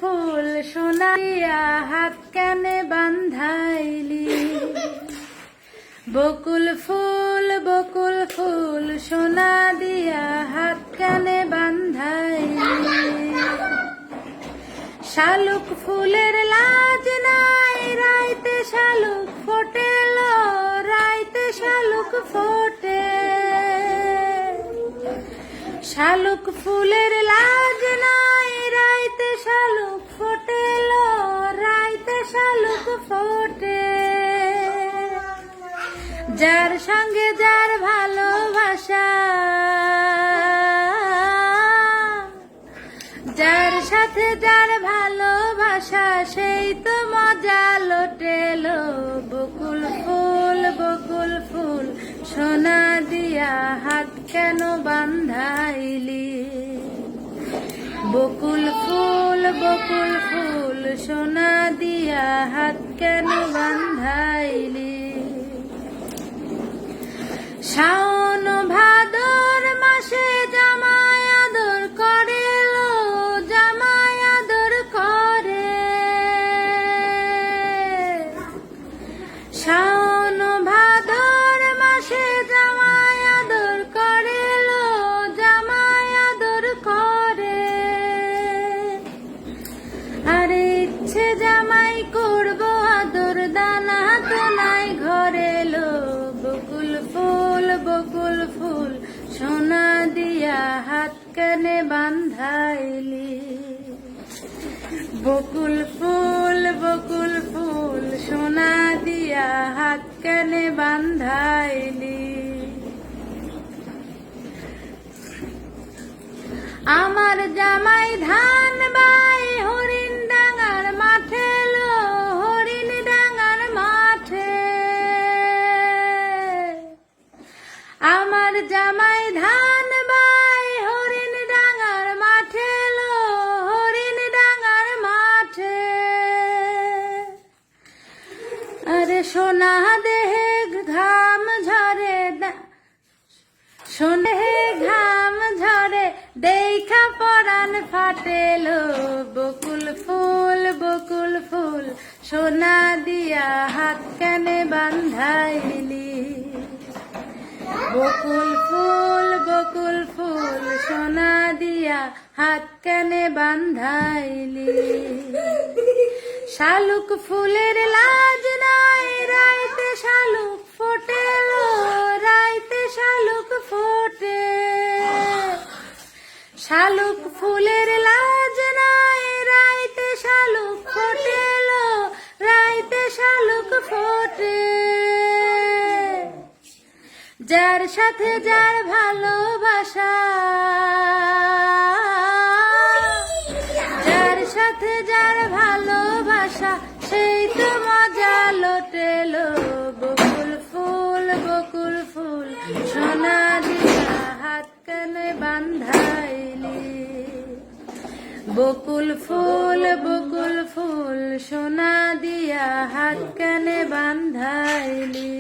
ফুল সোনা দিয়া হাত কানে বান্ধাইলি। বকুল ফুল সোনা দিয়া হাত কানে বান্ধাইলি। শালুক ফুলের লাজ নাই রাইতে শালুক ফোটেল, রাইতে শালুক ফোটে। শালুক ফুলের লাজ নাই রাইতে শালুক ফোটেল, রাইতে শালুক ফোটে। যার সঙ্গে যার ভালোবাসা, যার সাথে যার ভালোবাসা, সেই তো মজা লোটেল। বকুল ফুল সোনা দিয়া হাত কেন বান্ধাইলি। বকুল ফুল সোনা দিয়া হাত কেন বান্ধাইলি। শাওন ভাদর মাসে জামাই আদর করে, জামাই আদর করে। শাওন ভাদর মাসে জামাই আদর করে, জামাই আদর করে। আরে ইচ্ছে জামাই করবো আদর, দানা তো নাই ঘরে। বকুল ফুল সোনা দিয়া হাত কানে বান্ধাইলি। বকুল ফুল সোনা দিয়া হাত কানে বান্ধাইলি। আমার জামাই ধান বাই হরিণ ডাঙার মাঠে, হরিণ ডাঙার মাঠে। আমার জামাই ধান বাই হরিণ ডাঙার মাঠে, হরিণ ডাঙার মাঠে। আরে সোনা দেহে ঘাম ঝরে, সোনে ঘাম ঝরে, দেখা পরাণ ফাটেল। বকুল ফুল সোনা দিয়া হাত কানে বান্ধাইলি। বকুল ফুল সোনা দিয়া হাত কানে বান্ধাইলি। শালুক ফুলের লাজ নাই রাইতে শালুক ফোটেল, রাইতে শালুক ফোটে। শালুক ফুলের লাজ নাই রাইতে শালুক ফোটেল, রাইতে শালুক ফোটে। যার সাথে যার ভালোবাসা, যার সাথে যার ভালোবাসা, সেই তো মজা লোটেল। বকুল ফুল সোনা দিয়া হাত কানে বান্ধাইলি। বকুল ফুল সোনা দিয়া হাত কানে বান্ধাইলি।